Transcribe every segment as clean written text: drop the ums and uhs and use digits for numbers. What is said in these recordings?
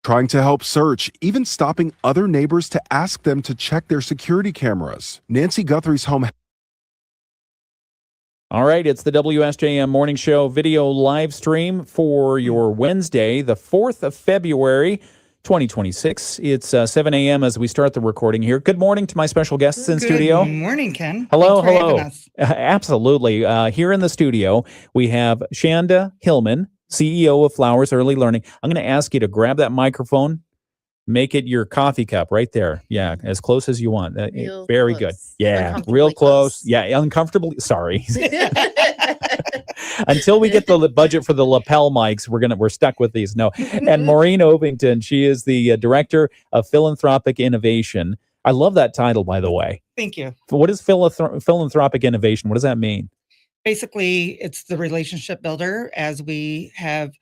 trying to help search, even stopping other neighbors to ask them to check their security cameras. Nancy Guthrie's home. All right, it's the WSJM Morning Show video live stream for your Wednesday, the 4th of February, 2026. It's 7 a.m. as we start the recording here. Good morning to my special guests in studio. Good morning, Ken. Hello, Thanks for hello. having us. Absolutely. Here in the studio, we have Shanda Hillman, CEO of Flowers Early Learning. I'm going to ask you to grab that microphone, make it your coffee cup right there. Yeah, as close as you want. Very good. Yeah, real close. Yeah, uncomfortably. Sorry. Until we get the budget for the lapel mics, we're stuck with these. No. And Maureen Ovington, she is the director of philanthropic innovation. I love that title, by the way. Thank you. What is philanthropic innovation? What does that mean? Basically, it's the relationship builder as we have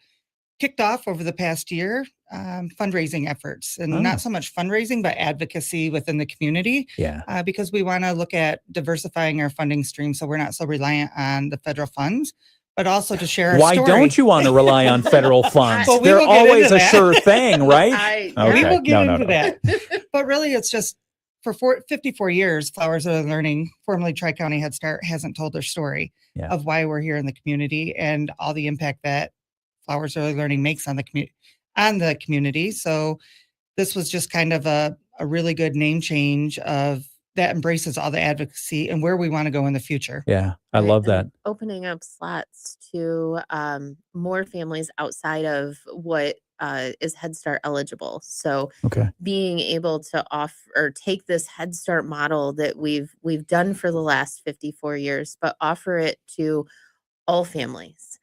kicked off over the past year, fundraising efforts, and not so much fundraising, but advocacy within the community. Yeah. Because we want to look at diversifying our funding stream so we're not so reliant on the federal funds, but also to share our Why story. don't you want to rely on federal funds? Well, we They're will get always into a that. sure thing, right? We will get into that. But really, it's just for 54 years, Flowers Early Learning, formerly Tri-County Head Start, hasn't told their story of why we're here in the community and all the impact that Flowers Early Learning makes on the community. So this was just kind of a really good name change of that embraces all the advocacy and where we want to go in the future. Yeah, I love that. Opening up slots to more families outside of what is Head Start eligible. So being able to offer or take this Head Start model that we've done for the last 54 years, but offer it to all families.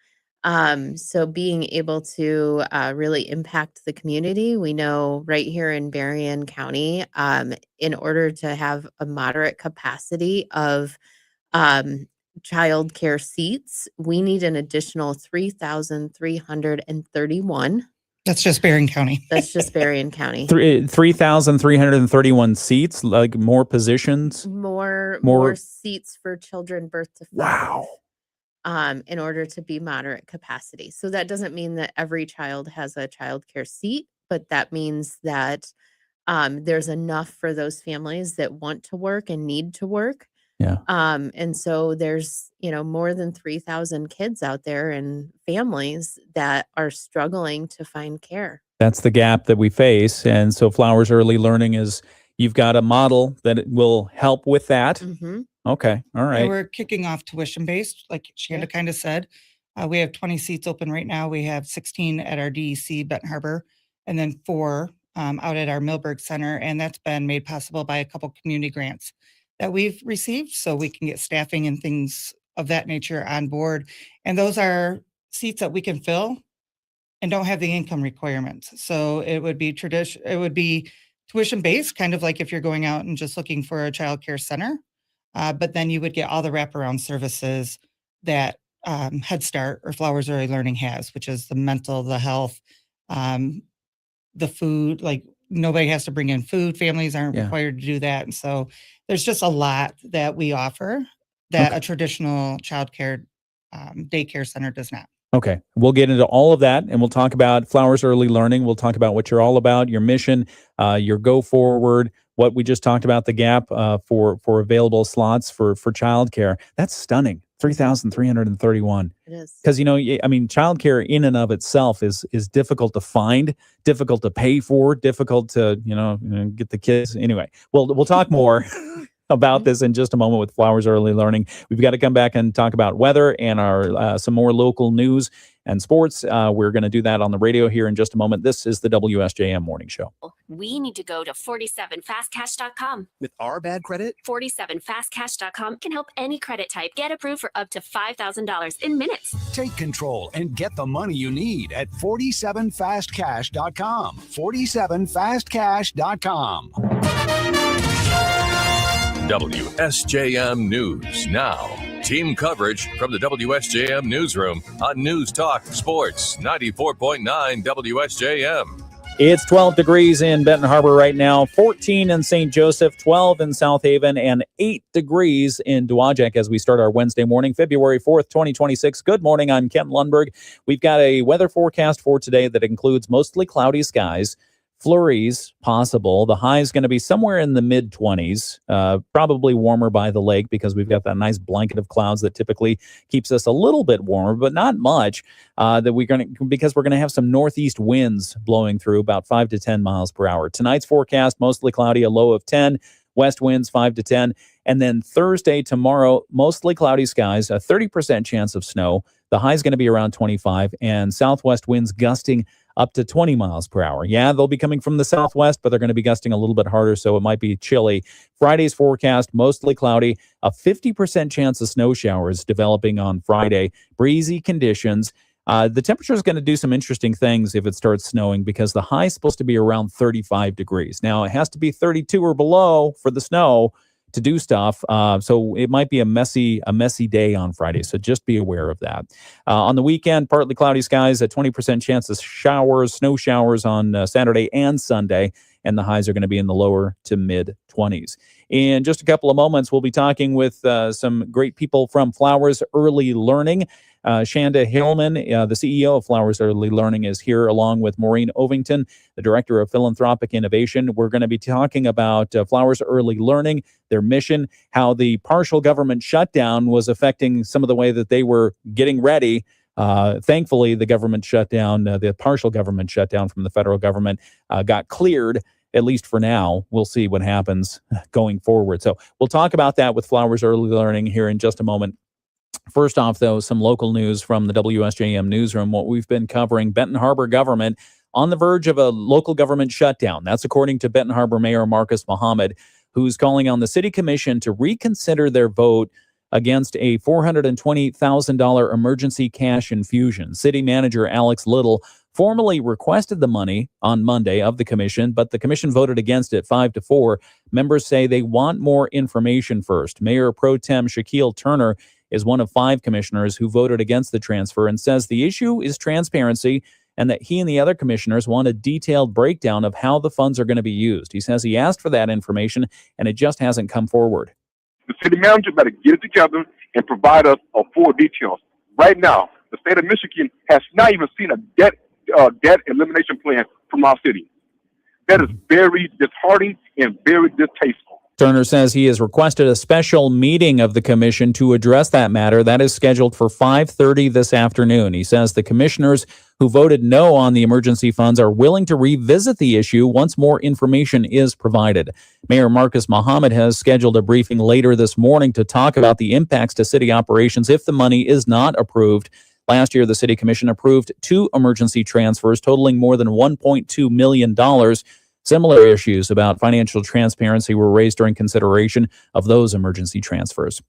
So being able to really impact the community. We know right here in Berrien County, in order to have a moderate capacity of child care seats, we need an additional 3,331. That's just Berrien County. That's just Berrien County. 3,331 seats, like more positions? More seats for children birth to 5. Wow. In order to be moderate capacity. So that doesn't mean that every child has a child care seat, but that means that there's enough for those families that want to work and need to work. Yeah. And so there's, more than 3,000 kids out there and families that are struggling to find care. That's the gap that we face. And so Flowers Early Learning is, you've got a model that will help with that. Mm-hmm. Okay. All right. And we're kicking off tuition-based, like Shanda kind of said. We have 20 seats open right now. We have 16 at our DEC, Benton Harbor, and then 4 out at our Millburg Center. And that's been made possible by a couple community grants that we've received so we can get staffing and things of that nature on board. And those are seats that we can fill and don't have the income requirements. So it would be tuition-based, kind of like if you're going out and just looking for a child care center. But then you would get all the wraparound services that Head Start or Flowers Early Learning has, which is the mental, the health, the food. Like nobody has to bring in food. Families aren't required to do that. And so there's just a lot that we offer that a traditional child care daycare center does not. Okay. We'll get into all of that and we'll talk about Flowers Early Learning. We'll talk about what you're all about, your mission, your go forward, what we just talked about, the gap for available slots for childcare. That's stunning. 3,331. It is. Because, childcare in and of itself is difficult to find, difficult to pay for, difficult to, get the kids. Anyway, we'll talk more about this in just a moment with Flowers Early Learning. We've got to come back and talk about weather and our some more local news and sports. We're going to do that on the radio here in just a moment. This is the WSJM Morning Show. We need to go to 47fastcash.com. With our bad credit, 47fastcash.com can help any credit type get approved for up to $5,000 in minutes. Take control and get the money you need at 47fastcash.com. 47fastcash.com. WSJM News Now. Team coverage from the WSJM Newsroom on News Talk Sports 94.9 WSJM. It's 12 degrees in Benton Harbor right now, 14 in St. Joseph, 12 in South Haven, and 8 degrees in Dowagiac as we start our Wednesday morning, February 4th, 2026. Good morning. I'm Ken Lundberg. We've got a weather forecast for today that includes mostly cloudy skies. Flurries possible. The high is going to be somewhere in the mid-20s, probably warmer by the lake because we've got that nice blanket of clouds that typically keeps us a little bit warmer, but not much. Because we're going to have some northeast winds blowing through about 5 to 10 miles per hour. Tonight's forecast, mostly cloudy, a low of 10, west winds 5 to 10. And then Thursday, tomorrow, mostly cloudy skies, a 30% chance of snow. The high is going to be around 25, and southwest winds gusting up to 20 miles per hour. Yeah, they'll be coming from the southwest, but they're going to be gusting a little bit harder, so it might be chilly. Friday's forecast, mostly cloudy, a 50% chance of snow showers developing on Friday. Breezy conditions. The temperature is going to do some interesting things if it starts snowing because the high is supposed to be around 35 degrees. Now, it has to be 32 or below for the snow to do stuff. So it might be a messy day on Friday. So just be aware of that. On the weekend, partly cloudy skies, a 20% chance of showers, snow showers on Saturday and Sunday. And the highs are going to be in the lower to mid 20s. In just a couple of moments, we'll be talking with some great people from Flowers Early Learning. Shanda Hillman, the CEO of Flowers Early Learning, is here along with Maureen Ovington, the Director of Philanthropic Innovation. We're going to be talking about Flowers Early Learning, their mission, how the partial government shutdown was affecting some of the way that they were getting ready. Thankfully, the government shutdown, the partial government shutdown from the federal government got cleared, at least for now. We'll see what happens going forward. So we'll talk about that with Flowers Early Learning here in just a moment. First off, though, some local news from the WSJM newsroom. What we've been covering, Benton Harbor government on the verge of a local government shutdown. That's according to Benton Harbor Mayor Marcus Muhammad, who's calling on the city commission to reconsider their vote against a $420,000 emergency cash infusion. City manager Alex Little formally requested the money on Monday of the commission, but the commission voted against it 5-4. Members say they want more information first. Mayor Pro Tem Shaquille Turner is one of 5 commissioners who voted against the transfer and says the issue is transparency and that he and the other commissioners want a detailed breakdown of how the funds are going to be used. He says he asked for that information and it just hasn't come forward. The city manager better get it together and provide us a full details. Right now, the state of Michigan has not even seen a debt elimination plan from our city. That is very disheartening and very distasteful. Turner says he has requested a special meeting of the commission to address that matter. That is scheduled for 5:30 this afternoon. He says the commissioners who voted no on the emergency funds are willing to revisit the issue once more information is provided. Mayor Marcus Muhammad has scheduled a briefing later this morning to talk about the impacts to city operations if the money is not approved. Last year, the city commission approved 2 emergency transfers totaling more than $1.2 million. Similar issues about financial transparency were raised during consideration of those emergency transfers.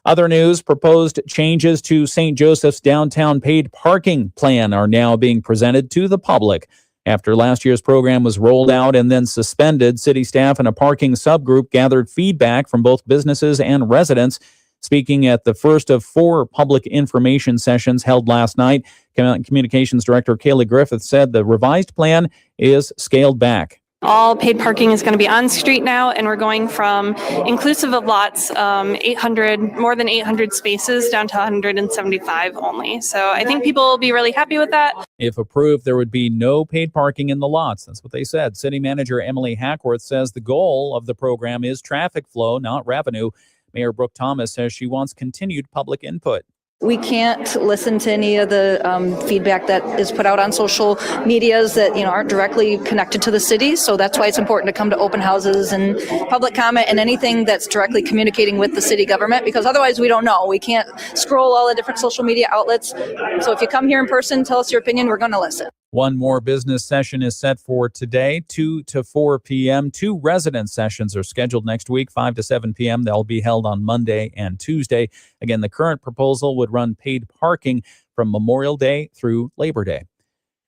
Other news, proposed changes to St. Joseph's downtown paid parking plan are now being presented to the public. After last year's program was rolled out and then suspended, city staff and a parking subgroup gathered feedback from both businesses and residents. Speaking at the first of 4 public information sessions held last night, Communications Director Kayla Griffith said the revised plan is scaled back. All paid parking is going to be on street now, and we're going from inclusive of lots, more than 800 spaces down to 175 only. So I think people will be really happy with that. If approved, there would be no paid parking in the lots. That's what they said. City Manager Emily Hackworth says the goal of the program is traffic flow, not revenue. Mayor Brooke Thomas says she wants continued public input. We can't listen to any of the feedback that is put out on social medias that aren't directly connected to the city. So that's why it's important to come to open houses and public comment and anything that's directly communicating with the city government, because otherwise we don't know. We can't scroll all the different social media outlets. So if you come here in person, tell us your opinion, we're going to listen. One more business session is set for today, 2 to 4 p.m. 2 resident sessions are scheduled next week, 5 to 7 p.m. They'll be held on Monday and Tuesday. Again, the current proposal would run paid parking from Memorial Day through Labor Day.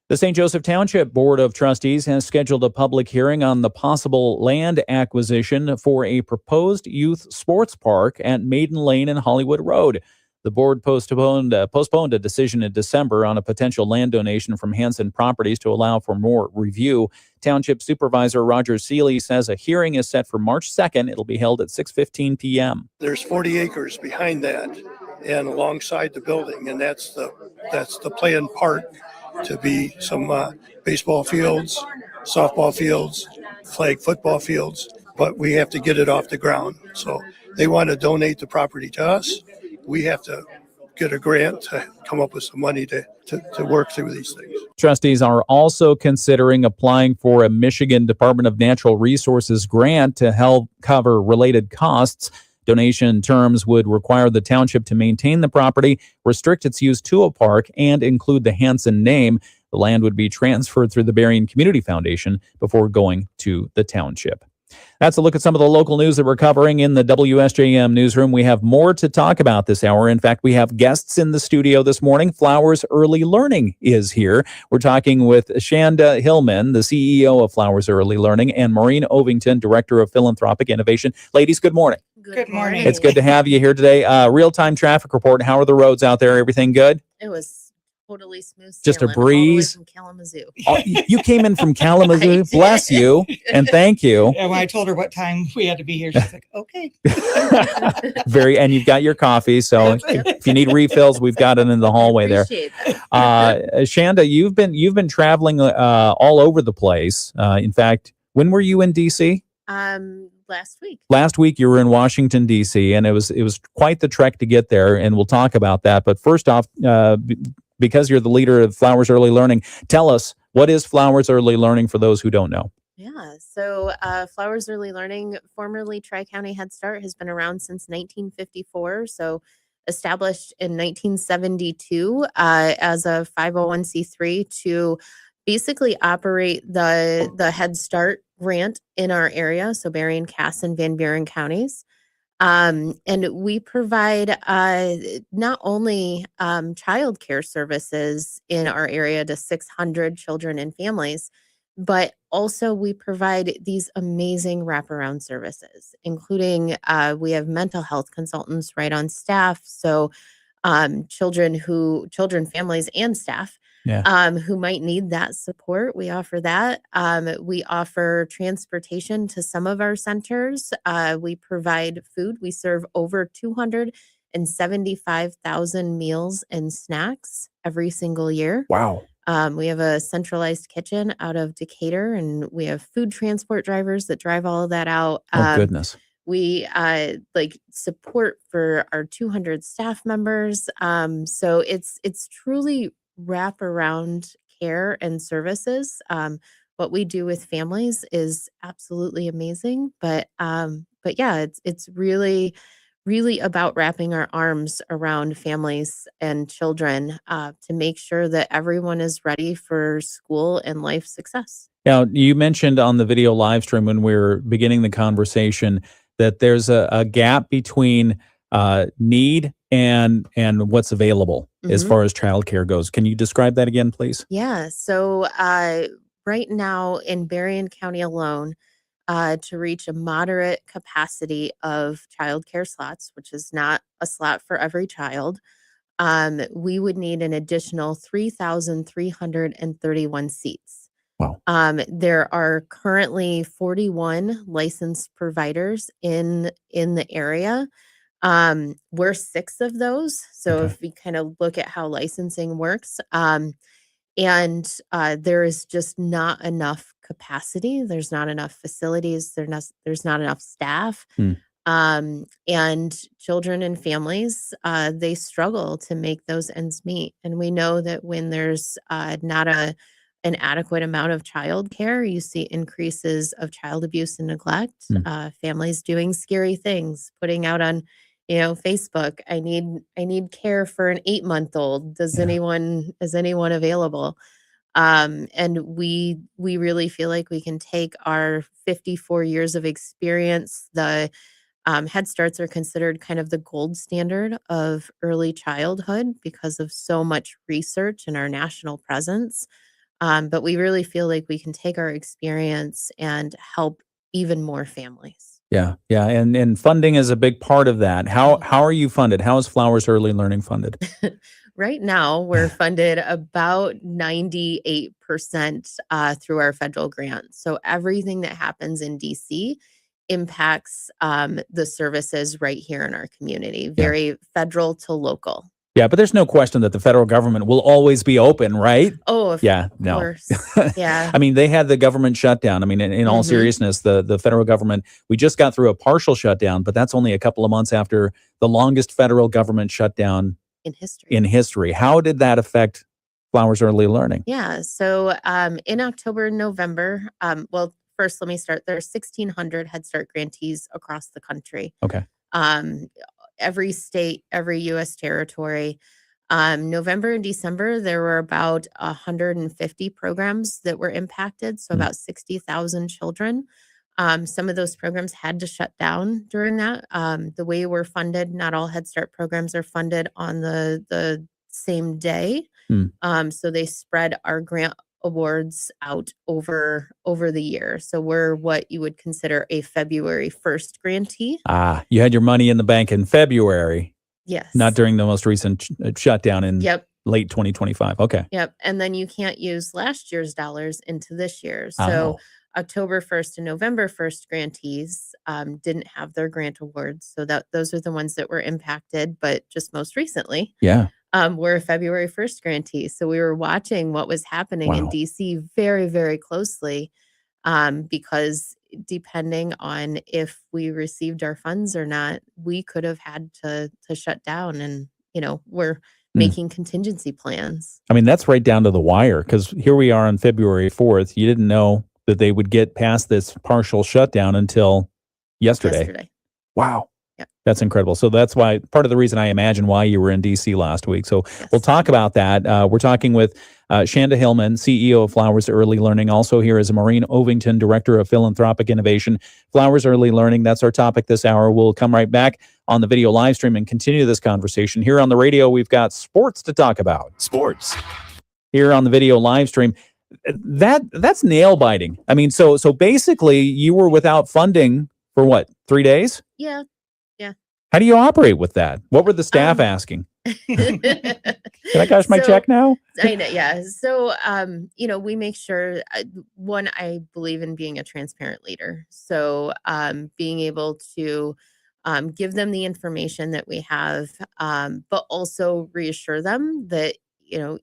The St. Joseph Township Board of Trustees has scheduled a public hearing on the possible land acquisition for a proposed youth sports park at Maiden Lane and Hollywood Road. The board postponed a decision in December on a potential land donation from Hanson Properties to allow for more review. Township Supervisor Roger Seeley says a hearing is set for March 2nd. It'll be held at 6:15 p.m. There's 40 acres behind that and alongside the building, and that's the planned part to be some baseball fields, softball fields, flag football fields, but we have to get it off the ground. So they want to donate the property to us. We have to get a grant to come up with some money to work through these things. Trustees are also considering applying for a Michigan Department of Natural Resources grant to help cover related costs. Donation terms would require the township to maintain the property, restrict its use to a park, and include the Hanson name. The land would be transferred through the Berrien Community Foundation before going to the township. That's a look at some of the local news that we're covering in the WSJM newsroom. We have more to talk about this hour. In fact, we have guests in the studio this morning. Flowers Early Learning is here. We're talking with Shanda Hillman, the CEO of Flowers Early Learning, and Maureen Ovington, Director of Philanthropic Innovation. Ladies, good morning. Good morning. It's good to have you here today. Real-time traffic report. How are the roads out there? Everything good? It was totally smooth. Just a sailing all the way breeze? from Kalamazoo. Oh, you came in from Kalamazoo. Right. Bless you, and thank you. And when I told her what time we had to be here, she's like, okay. And you've got your coffee, so if you need refills, we've got it in the hallway there. Appreciate that. Shanda, you've been traveling all over the place. In fact, when were you in DC? Last week. Last week you were in Washington DC, and it was quite the trek to get there, and we'll talk about that. But first off, because you're the leader of Flowers Early Learning, tell us, what is Flowers Early Learning for those who don't know? Yeah, so Flowers Early Learning, formerly Tri-County Head Start, has been around since 1954. So established in 1972 as a 501c3 to basically operate the Head Start grant in our area, so Berrien, Cass, and Van Buren counties. And we provide not only childcare services in our area to 600 children and families, but also we provide these amazing wraparound services, including we have mental health consultants right on staff. So children, families, and staff who might need that support, we offer that. We offer transportation to some of our centers. We provide food. We serve over 275,000 meals and snacks every single year. Wow. We have a centralized kitchen out of Decatur, and we have food transport drivers that drive all of that out. Oh, goodness. We support for our 200 staff members. So it's truly wraparound care and services. What we do with families is absolutely amazing, but yeah, it's really about wrapping our arms around families and children to make sure that everyone is ready for school and life success. Now, you mentioned on the video live stream when we were beginning the conversation that there's a gap between need and what's available as far as childcare goes. Can you describe that again, please? Yeah. So right now in Berrien County alone, to reach a moderate capacity of childcare slots, which is not a slot for every child, we would need an additional 3,331 seats. Wow. There are currently 41 licensed providers in the area. We're 6 of those. So if we kind of look at how licensing works, and there is just not enough capacity. There's not enough facilities. There's not enough staff. And children and families, they struggle to make those ends meet. And we know that when there's not an adequate amount of childcare, you see increases of child abuse and neglect, families doing scary things, putting out on Facebook, I need care for an 8-month-old. Is anyone available? And we really feel like we can take our 54 years of experience. The Head Starts are considered kind of the gold standard of early childhood because of so much research and our national presence. But we really feel like we can take our experience and help even more families. Yeah, yeah, and funding is a big part of that. How are you funded? How is Flowers Early Learning funded? Right now, we're funded about 98% through our federal grant. So everything that happens in DC impacts the services right here in our community, very federal to local. Yeah, but there's no question that the federal government will always be open, right? Oh, of No. course. Yeah. I mean, they had the government shutdown. I mean, in all seriousness, the federal government, we just got through a partial shutdown, but that's only a couple of months after the longest federal government shutdown in history. How did that affect Flowers Early Learning? Yeah. So in October and November, well, first, let me start. There are 1,600 Head Start grantees across the country. Okay. Every state, every U.S. territory. November and December, there were about 150 programs that were impacted, so about 60,000 children. Some of those programs had to shut down during that. The way we're funded, not all Head Start programs are funded on the same day. So they spread our grant awards out over the year. So we're what you would consider a February 1st grantee. You had your money in the bank in February, Yes. not during the most recent shutdown in Yep. late 2025. Okay. Yep. And then you can't use last year's dollars into this year. So October 1st and November 1st grantees didn't have their grant awards. So those are the ones that were impacted, but just most recently. Yeah. We're a February 1st grantee. So we were watching what was happening in DC very, very closely because depending on if we received our funds or not, we could have had to shut down. And, we're making contingency plans. I mean, that's right down to the wire because here we are on February 4th. You didn't know that they would get past this partial shutdown until yesterday. Wow. Yep. That's incredible. So that's why part of the reason I imagine why you were in DC last week. So we'll talk about that. We're talking with Shanda Hillman, CEO of Flowers Early Learning. Also here is Maureen Ovington, Director of Philanthropic Innovation. Flowers Early Learning, that's our topic this hour. We'll come right back on the video live stream and continue this conversation. Here on the radio, we've got sports to talk about. Sports. Here on the video live stream. That's nail biting. I mean, so basically you were without funding for what, 3 days? Yeah. How do you operate with that? What were the staff asking? Can I cash my check now? I know, yeah. So, we make sure, one, I believe in being a transparent leader. So, being able to give them the information that we have, but also reassure them that,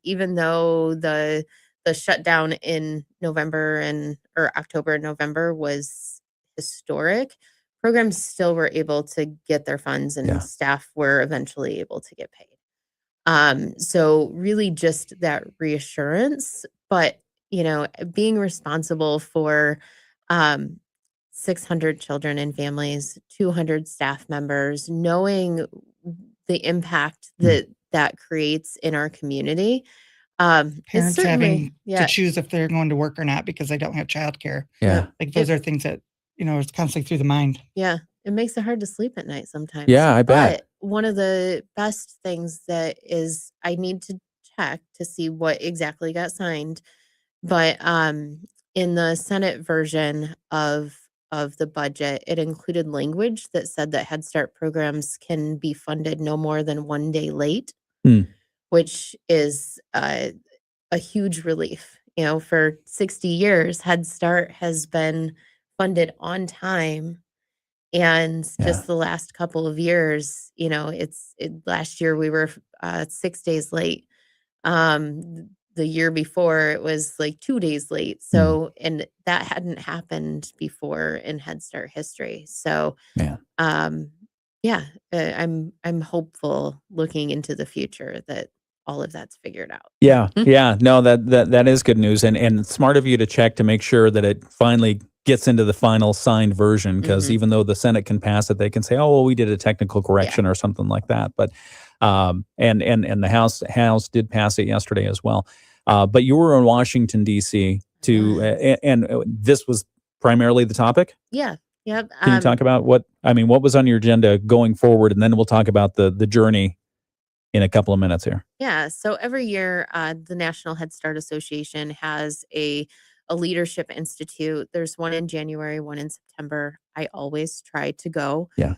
even though the shutdown in November or October and November was historic, programs still were able to get their funds and staff were eventually able to get paid. So really just that reassurance, but, being responsible for 600 children and families, 200 staff members, knowing the impact that creates in our community. Parents having to choose if they're going to work or not because they don't have childcare. Yeah. Like those are things that, it's constantly through the mind. Yeah. It makes it hard to sleep at night sometimes. Yeah, I bet. But one of the best things that is I need to check to see what exactly got signed. But in the Senate version of the budget, it included language that said that Head Start programs can be funded no more than 1 day late, which is a huge relief. For 60 years, Head Start has been funded on time. And just the last couple of years, last year we were 6 days late. The year before it was like 2 days late. So, and that hadn't happened before in Head Start history. So, I'm hopeful looking into the future that all of that's figured out. Yeah. No, that is good news. And smart of you to check to make sure that it finally gets into the final signed version, because even though the Senate can pass it, they can say, oh, well, we did a technical correction or something like that. But and the House did pass it yesterday as well. But you were in Washington, D.C. and this was primarily the topic? Yeah. Yep. Can you talk about what was on your agenda going forward? And then we'll talk about the journey in a couple of minutes here. Yeah. So every year, the National Head Start Association has a leadership institute. There's one in January, one in September. I always try to go. Yeah.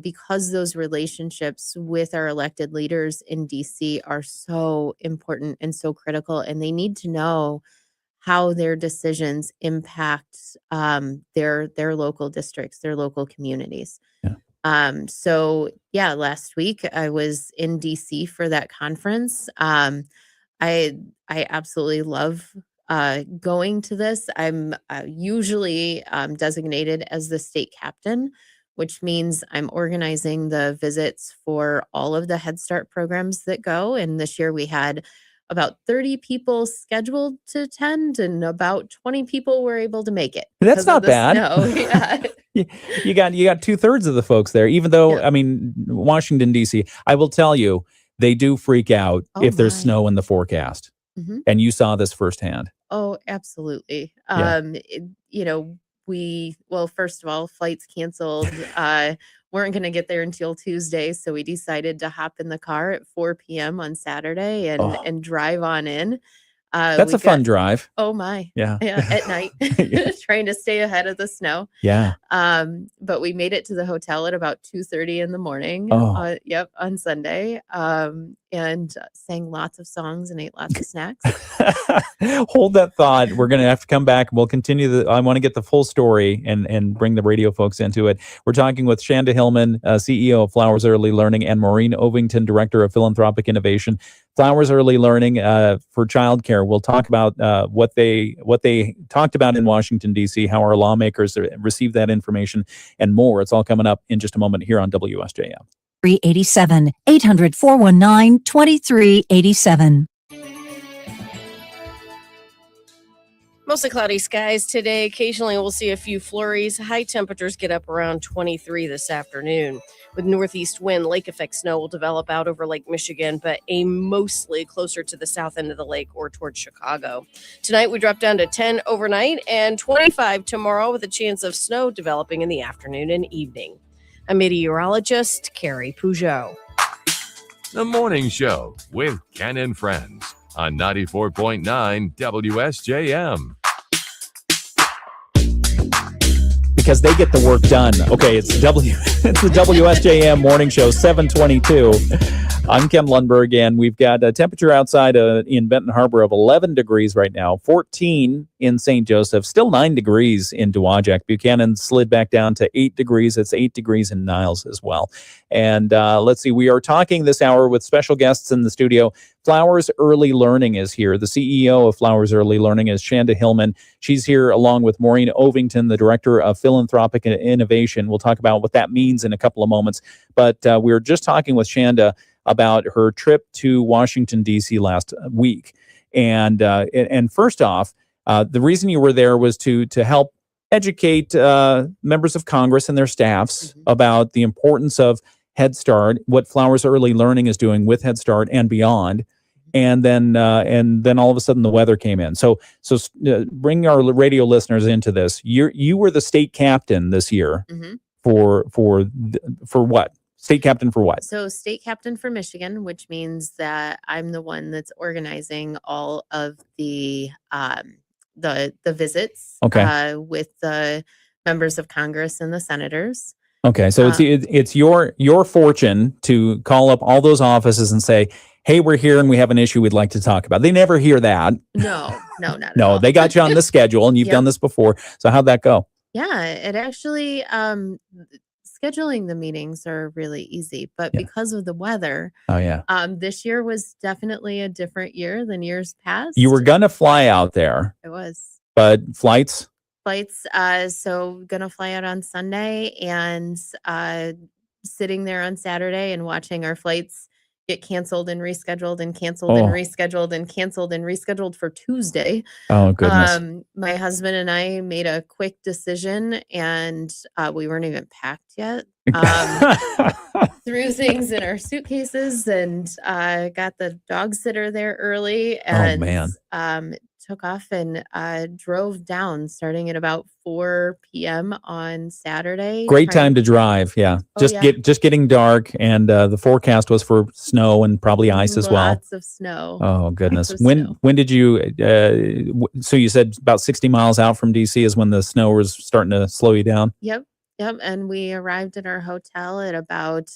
Because those relationships with our elected leaders in DC are so important and so critical, and they need to know how their decisions impact their local districts, their local communities. Yeah. So yeah, last week I was in DC for that conference. I absolutely love going to this. I'm usually designated as the state captain, which means I'm organizing the visits for all of the Head Start programs that go. And this year we had about 30 people scheduled to attend, and about 20 people were able to make it. That's not bad. Yeah. You got 2/3 of the folks there, even though, Yeah. I mean, Washington, D.C., I will tell you, they do freak out Oh if there's my. snow in the forecast. Mhm. And you saw this firsthand. Oh, absolutely. Yeah. First of all, flights canceled. Weren't going to get there until Tuesday, so we decided to hop in the car at 4 p.m. on Saturday and Oh. and drive on in. That's We a fun got- drive. Oh my. Yeah. Yeah, at night, Yeah. trying to stay ahead of the snow. Yeah. But we made it to the hotel at about 2:30 in the morning. Oh. On Sunday. And sang lots of songs and ate lots of snacks. Hold that thought. We're going to have to come back. We'll continue. I want to get the full story and bring the radio folks into it. We're talking with Shanda Hillman, CEO of Flowers Early Learning, and Maureen Ovington, Director of Philanthropic Innovation. Flowers Early Learning for childcare. We'll talk about what they talked about in Washington, D.C., how our lawmakers receive that information, and more. It's all coming up in just a moment here on WSJM. 387 800 419 2387. Mostly cloudy skies today. Occasionally we'll see a few flurries. High temperatures get up around 23 this afternoon. With northeast wind, lake effect snow will develop out over Lake Michigan, but aim mostly closer to the south end of the lake or towards Chicago. Tonight we drop down to 10 overnight and 25 tomorrow, with a chance of snow developing in the afternoon and evening. I'm meteorologist Carrie Peugeot. The Morning Show with Ken and Friends on 94.9 WSJM. Because they get the work done. Okay, it's the WSJM Morning Show, 722. I'm Ken Lundberg, and we've got a temperature outside in Benton Harbor of 11 degrees right now, 14 in St. Joseph, still 9 degrees in Dowagiac. Buchanan slid back down to 8 degrees. It's 8 degrees in Niles as well. And let's see, we are talking this hour with special guests in the studio. Flowers Early Learning is here. The CEO of Flowers Early Learning is Shanda Hillman. She's here along with Maureen Ovington, the Director of Philanthropic Innovation. We'll talk about what that means in a couple of moments. But we were just talking with Shanda about her trip to Washington, D.C. last week. And first off, the reason you were there was to help educate members of Congress and their staffs about the importance of Head Start, what Flowers Early Learning is doing with Head Start and beyond. And then all of a sudden the weather came in. So bring our radio listeners into this. You were the state captain this year for what? State captain for what? So state captain for Michigan, which means that I'm the one that's organizing all of the visits with the members of Congress and the senators. Okay, so it's your fortune to call up all those offices and say, "Hey, we're here and we have an issue we'd like to talk about." They never hear that. No, not at No, all. they got you on the schedule, and you've Yep. done this before. So how'd that go? Yeah, it actually scheduling the meetings are really easy, but because of the weather, Oh yeah, this year was definitely a different year than years past. you were gonna fly out there, It was. but flights. Flights, so gonna fly out on Sunday and sitting there on Saturday and watching our flights get canceled and rescheduled and canceled and Oh. rescheduled and canceled and rescheduled for Tuesday. Oh goodness. My husband and I made a quick decision, and we weren't even packed yet. Threw things in our suitcases and got the dog sitter there early and man. Took off and drove down starting at about 4 p.m. on Saturday. Great time to drive. Yeah, Oh, yeah. just getting dark, and the forecast was for snow and probably ice as well. Lots of snow. Oh goodness. Lots of snow. When did you? So you said about 60 miles out from DC is when the snow was starting to slow you down. Yep. Yep. And we arrived at our hotel at about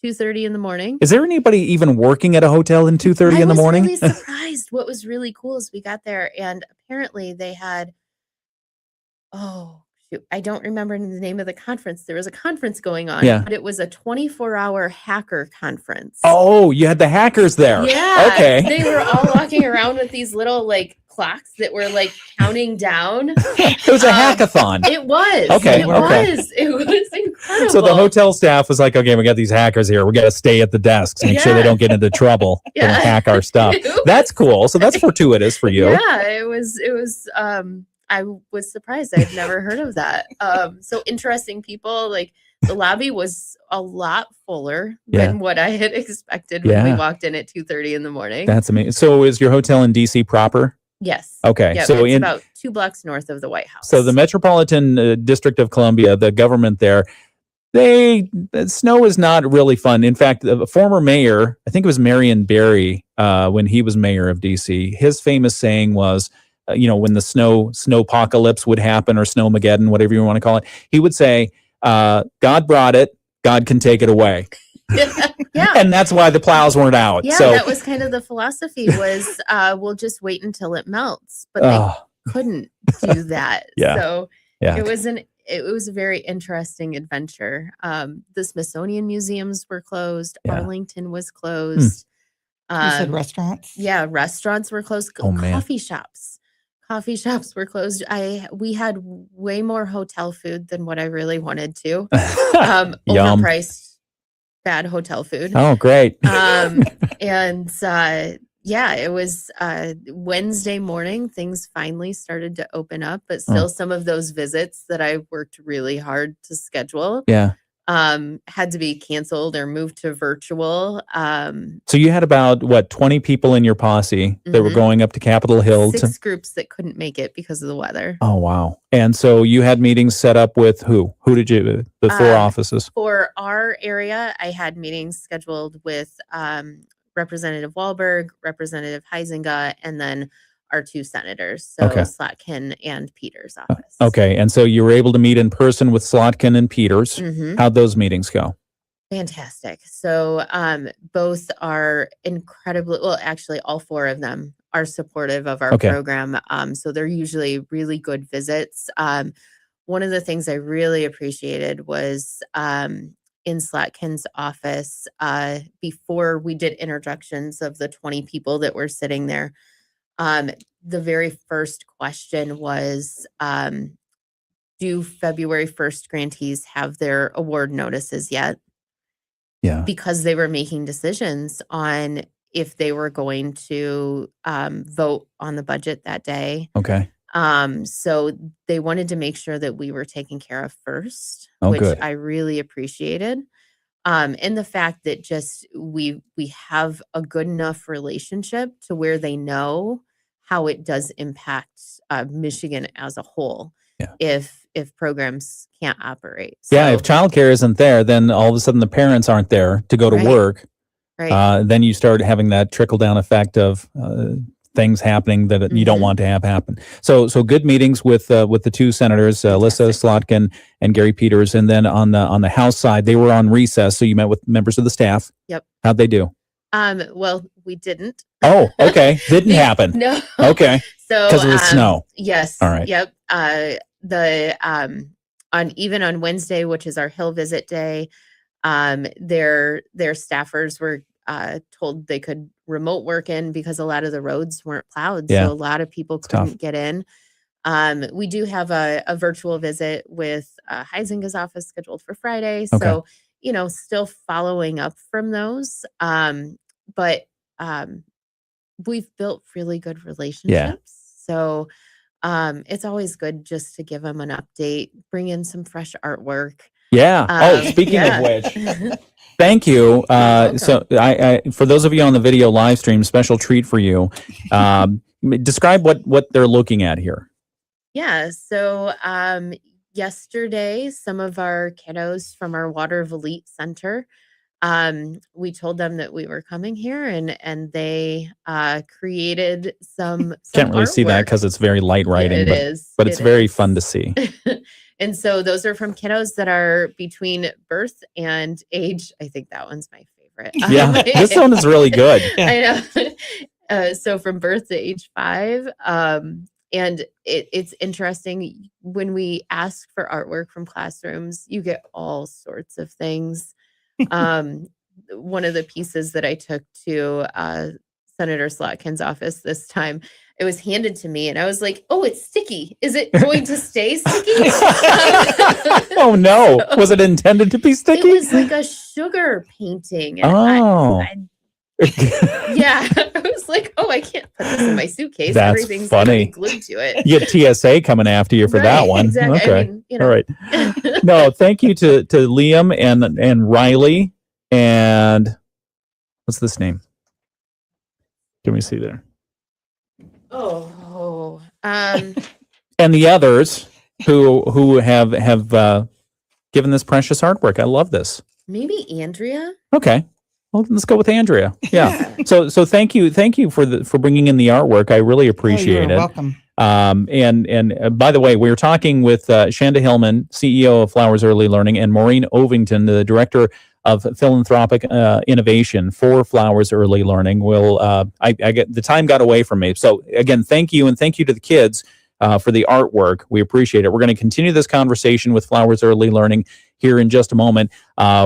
2:30 in the morning. Is there anybody even working at a hotel in 2:30 in the morning? I was really surprised. What was really cool is we got there and apparently they had, oh, shoot, I don't remember the name of the conference. There was a conference going on, Yeah. but it was a 24-hour hacker conference. Oh, you had the hackers there. Yeah. Okay. They were all walking around with these little like clocks that were like counting down. It was a hackathon. It was. Okay, It okay. was. It was incredible. So the hotel staff was like, okay, we got these hackers here. We got to stay at the desks, make sure they Yeah. don't get into trouble. They Yeah. don't hack our stuff. It was- That's cool. So that's fortuitous for you. Yeah, it was I was surprised. I'd never heard of that. So interesting people. Like the lobby was a lot fuller Yeah. than what I had expected when we Yeah. walked in at 2:30 in the morning. That's amazing. So is your hotel in DC proper? Yes. Okay. Yep, So it's in about 2 blocks north of the White House. so the Metropolitan District of Columbia, the government there, the snow is not really fun. In fact, the former mayor, I think it was Marion Barry, when he was mayor of DC, his famous saying was, when the snowpocalypse would happen or snowmageddon, whatever you want to call it, he would say, God brought it, God can take it away. Yeah. And that's why the plows weren't out. Yeah, so that was kind of the philosophy was we'll just wait until it melts. But Oh. they couldn't do that. Yeah. So Yeah. it was a very interesting adventure. The Smithsonian museums were closed. Yeah. Arlington was closed. You said restaurants? Yeah, restaurants were closed. Oh, man. Coffee shops were closed. We had way more hotel food than what I really wanted to. Yum. Overpriced, bad hotel food. Oh, great. And yeah, it was Wednesday morning. Things finally started to open up, but still some of those visits that I worked really hard to schedule Yeah. had to be canceled or moved to virtual. So you had about 20 people in your posse that were Mhm. going up to Capitol Hill to 6 groups that couldn't make it because of the weather. Oh, wow. And so you had meetings set up with who? Who did you, the 4 offices? For our area, I had meetings scheduled with Representative Wahlberg, Representative Huizenga, and then our 2 senators, so Okay. Slotkin and Peters' office. Okay. And so you were able to meet in person with Slotkin and Peters. Mhm. How'd those meetings go? Fantastic. So both are incredibly, well, actually all 4 of them are supportive of our Okay. program. So they're usually really good visits. One of the things I really appreciated was in Slotkin's office, before we did introductions of the 20 people that were sitting there, the very first question was, do February 1st grantees have their award notices yet? Yeah. Because they were making decisions on if they were going to vote on the budget that day. Okay. So they wanted to make sure that we were taken care of first, Oh, which good. I really appreciated. And the fact that just we have a good enough relationship to where they know how it does impact Michigan as a whole. Yeah. If programs can't operate. Yeah. So- If childcare isn't there, then all of a sudden the parents aren't there to go to Right. work. Right. Then you start having that trickle down effect of things happening that you don't Mhm. want to have happen. So good meetings with the 2 senators, Alyssa Slotkin and Gary Peters, and then on the House side, they were on recess. So you met with members of the staff. Yep. How'd they do? Well, we didn't. Oh, okay. Didn't happen. No. Okay. So 'Cause of the snow. Yes. All right. Yep. On Wednesday, which is our Hill visit day, their staffers were told they could remote work in because a lot of the roads weren't plowed. Yeah. So a lot of people It's tough. couldn't get in. We do have a virtual visit with Huizenga's office scheduled for Friday. Okay. So, still following up from those. But we've built really good relationships. So it's always good just to give them an update, bring in some fresh artwork. Yeah. Speaking yeah. of which, thank you. So I for those of you on the video live stream, special treat for you. Describe what they're looking at here. Yeah. So yesterday, some of our kiddos from our Water of Elite Center we told them that we were coming here, and they created some Can't really see that artwork. because it's very light writing, It but is. but it's It very is. fun to see. And so those are from kiddos that are between birth and age. I think that one's my favorite. Yeah, this one is really good. I know. So from birth to age 5. And it's interesting when we ask for artwork from classrooms, you get all sorts of things. One of the pieces that I took to Senator Slotkin's office this time, it was handed to me and I was like, oh, it's sticky. Is it going to stay sticky? Oh no. Was it intended to be sticky? It was like a sugar painting. And Oh. yeah. I was like, oh, I can't put this in my suitcase. That's Everything's gonna funny. be glued to it. You get TSA coming after you for that Right, one. exactly. I Okay. mean, you All know. right. No, thank you to Liam and Riley and what's this name? Let me see there. Oh, And the others who have given this precious artwork. I love this. maybe Andrea. Okay. Well, let's go with Andrea. Yeah. So thank you for bringing in the artwork. I really appreciate you're it. welcome. And by the way, we were talking with Shanda Hillman, CEO of Flowers Early Learning, and Maureen Ovington, the director of philanthropic innovation for Flowers Early Learning. I get the time got away from me. So again, thank you, and thank you to the kids for the artwork. We appreciate it. We're going to continue this conversation with Flowers Early Learning here in just a moment.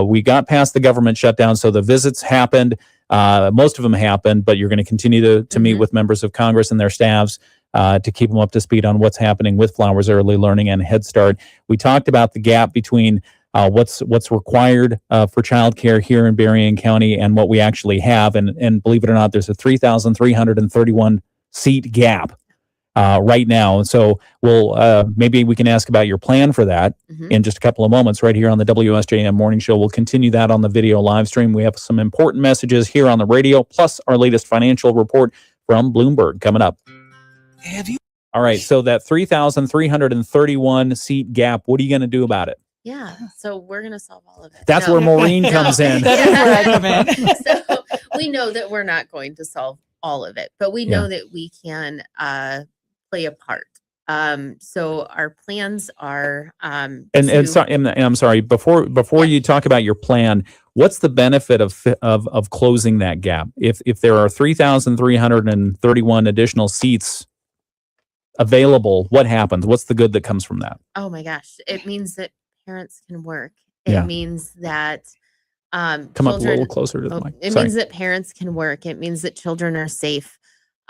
We got past the government shutdown, so the visits happened. Most of them happened, but you're going to continue to meet with members of Congress and their staffs to keep them up to speed on what's happening with Flowers Early Learning and Head Start. We talked about the gap between what's required for childcare here in Berrien County and what we actually have. And believe it or not, there's a 3,331 seat gap right now. So maybe we can ask about your plan for that in just a couple of moments right here on the WSJM Morning Show. We'll continue that on the video live stream. We have some important messages here on the radio, plus our latest financial report from Bloomberg coming up. All right. So that 3,331 seat gap, what are you going to do about it? Yeah. So we're going to solve all of it. That's No. where Maureen comes in. That is where I come in. So we know that we're not going to solve all of it, but we know that we can play a part. So our plans are And I'm sorry, before you talk about your plan, what's the benefit of closing that gap? If there are 3,331 additional seats available, what happens? What's the good that comes from that? oh my gosh, it means that parents can work. Yeah. It means that Come up a little closer to the mic. It Sorry. means that parents can work. It means that children are safe.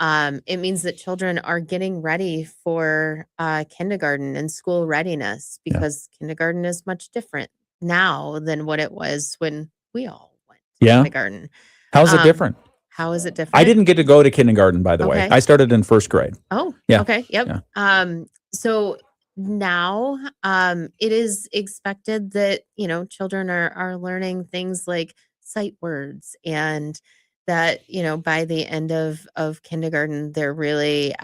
It means that children are getting ready for kindergarten and school readiness, because kindergarten is much different now than what it was when we all went to kindergarten. How's it different? How is it different? I didn't get to go to kindergarten, by the way. Okay. I started in first grade. Oh, Yeah. okay. Yep. So now it is expected that, children are learning things like sight words, and that, by the end of kindergarten, they're really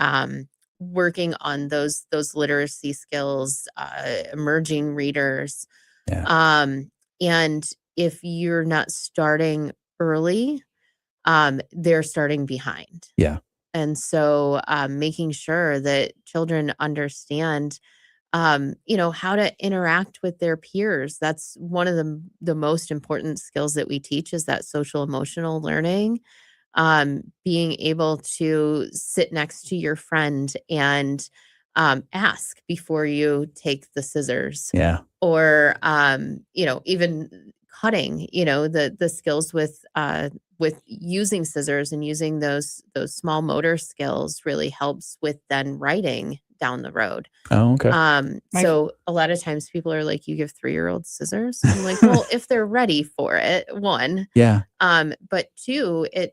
working on those literacy skills, emerging readers. And if you're not starting early, they're starting behind. Yeah. And so making sure that children understand, how to interact with their peers. That's one of the most important skills that we teach, is that social emotional learning. Being able to sit next to your friend and ask before you take the scissors. Yeah. Or, even cutting, the skills with using scissors and using those small motor skills really helps with then writing down the road. Oh, okay. So a lot of times people are like, you give 3-year-olds scissors. I'm like, well, if they're ready for it, one. Yeah. But two, it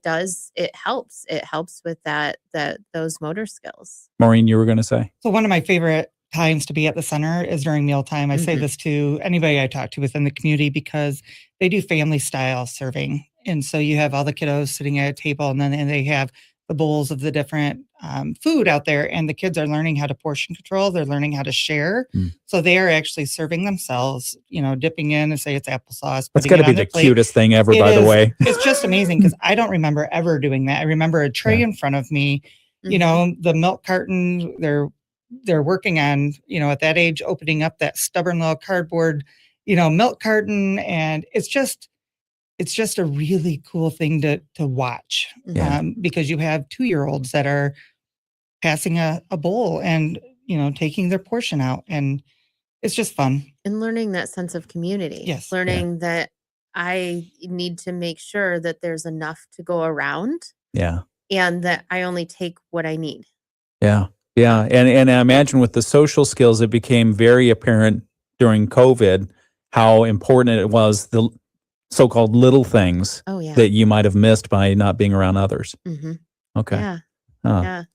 helps. It helps with those motor skills. Maureen, you were going to say? So one of my favorite times to be at the center is during mealtime. I say this to anybody I talk to within the community, because they do family style serving. And so you have all the kiddos sitting at a table, and then they have bowls of the different food out there, and the kids are learning how to portion control. They're learning how to share. So they are actually serving themselves, dipping in and say it's applesauce. That's got to be the cutest thing ever, by the way. It's just amazing because I don't remember ever doing that. I remember a tray in front of me, the milk carton, they're working on, at that age, opening up that stubborn little cardboard, milk carton. And it's just a really cool thing to watch because you have 2-year-olds that are passing a bowl and, taking their portion out, and it's just fun. And learning that sense of community. Yes. Learning that I need to make sure that there's enough to go around. Yeah. And that I only take what I need. Yeah. Yeah. And I imagine with the social skills, it became very apparent during COVID how important it was, the so-called little things that you might have missed by not being around others. Okay. Yeah.